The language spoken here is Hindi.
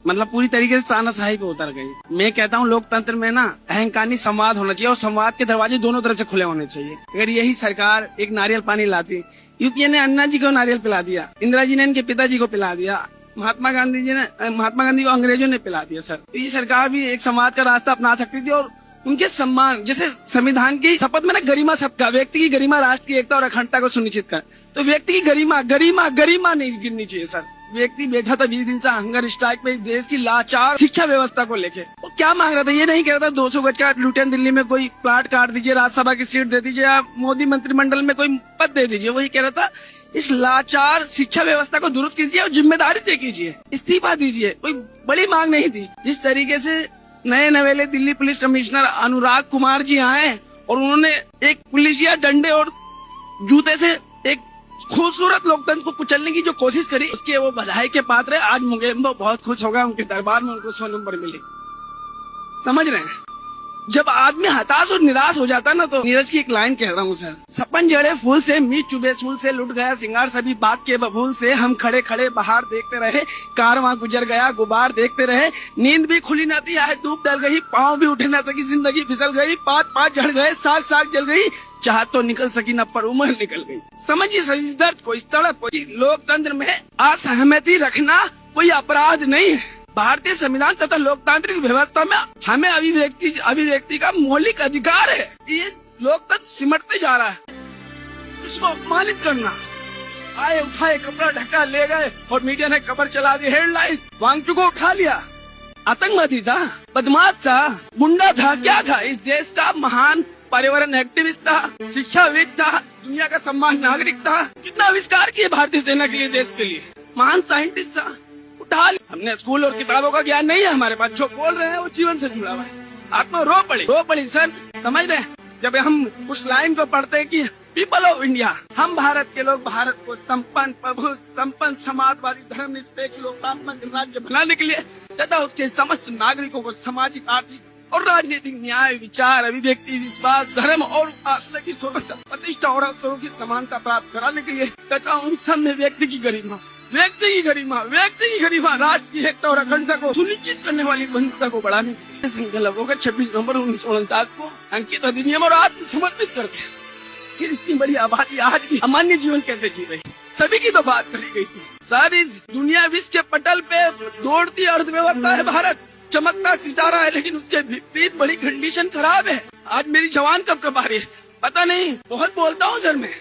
मतलब पूरी तरीके से तानाशाही पे उतर गई। मैं कहता हूँ लोकतंत्र में ना अहंकारी संवाद होना चाहिए और संवाद के दरवाजे दोनों तरफ से खुले होने चाहिए। अगर यही सरकार एक नारियल पानी लाती, यूपीए ने अन्ना जी को नारियल पिला दिया, इंदिरा जी ने इनके पिताजी को पिला दिया, महात्मा गांधी को अंग्रेजों ने पिला दिया सर। तो ये सरकार भी एक संवाद का रास्ता अपना सकती थी और उनके सम्मान, जैसे संविधान की शपथ में ना गरिमा सबका, व्यक्ति की गरिमा, राष्ट्र की एकता और अखंडता को सुनिश्चित कर, तो व्यक्ति की गरिमा गरिमा गरिमा नहीं गिरनी चाहिए सर। व्यक्ति बैठा था 20 दिन से हंगर स्ट्राइक पे इस देश की लाचार शिक्षा व्यवस्था को लेके। वो क्या मांग रहा था? ये नहीं कह रहा था 200 गज का लुटेन दिल्ली में कोई प्लाट काट दीजिए, राज्यसभा की सीट दे दीजिए या मोदी मंत्रिमंडल में कोई पद दे दीजिए। वही कह रहा था इस लाचार शिक्षा व्यवस्था को दुरुस्त कीजिए और जिम्मेदारी तय कीजिए, इस्तीफा दीजिए। कोई बड़ी मांग नहीं थी। जिस तरीके से नए नवेले दिल्ली पुलिस कमिश्नर अनुराग कुमार जी आए और उन्होंने एक पुलिसिया डंडे और जूते से एक खूबसूरत लोकतंत्र को कुचलने की जो कोशिश करी, उसके वो बधाई के पात्र है। आज मुगेम्बो बहुत खुश होगा, उनके दरबार में उनको 100 नंबर मिले। समझ रहे हैं? जब आदमी हताश और निराश हो जाता ना, तो नीरज की एक लाइन कह रहा हूँ सर। सपन जड़े फूल से, मीत चुबे सूल से, लुट गया सिंगार सभी बाग के बबूल से, हम खड़े खड़े बाहर देखते रहे, कारवां गुजर गया गुबार देखते रहे, नींद भी खुली न थी, आए धूप डल गई, पाँव भी उठे न सकी, जिंदगी फिसल गई, पात पात झड़ गए, साग साग जल गई, चाहत तो निकल सकी न पर उम्र निकल गई। समझिए सर इस दर्द को, इस तड़प को। लोकतंत्र में असहमति रखना कोई अपराध नहीं है। भारतीय संविधान तथा लोकतांत्रिक व्यवस्था में हमें अभिव्यक्ति का मौलिक अधिकार है। ये लोकतंत्र सिमटते जा रहा है, उसको अपमानित करना। आए उठाए, कपड़ा ढका ले गए और मीडिया ने खबर चला दी, हेडलाइंस, वांगचुक को उठा लिया। आतंकवादी था, बदमाश था, गुंडा था, क्या था? इस देश का महान पर्यावरण एक्टिविस्ट था, शिक्षाविद था, दुनिया का सम्मान नागरिक था। कितना आविष्कार किए भारतीय सेना के लिए, देश के लिए। महान साइंटिस्ट था, उठा लिया। हमने स्कूल और किताबों का ज्ञान नहीं है हमारे पास, जो बोल रहे हैं वो जीवन से जुड़ा हुआ है। आत्मा रो पड़ी सर। समझ रहे हैं? जब हम उस लाइन को पढ़ते हैं कि पीपल ऑफ इंडिया, हम भारत के लोग भारत को संपन्न, प्रभु, संपन्न, समाजवादी, धर्मनिरपेक्ष, लोकतांत्रिक राज्य बनाने के लिए तथा उसके समस्त नागरिकों को सामाजिक, आर्थिक और राजनीतिक न्याय, विचार, अभिव्यक्ति, विश्वास, धर्म और आस्था की सुरक्षा, प्रतिष्ठा और अवसरों की समानता प्राप्त कराने के लिए तथा उन सब में व्यक्ति की गरिमा, राष्ट्र की एकता और अखंडता को सुनिश्चित करने वाली बंधुता को बढ़ाने के लिए संकल्प होकर 26 नवंबर 1949 को अंकित अधिनियम और आत्मसमर्पित करके फिर इतनी बड़ी आबादी आज भी अमान्य जीवन कैसे जी रही, सभी की तो बात करी गई थी। सर इस दुनिया विश्व के पटल पे दौड़ती अर्थव्यवस्था है भारत, चमकता सितारा है, लेकिन उसके विपरीत बड़ी कंडीशन खराब है। आज मेरी जवान कब आ रही है पता नहीं। बहुत बोलता हूँ सर मैं।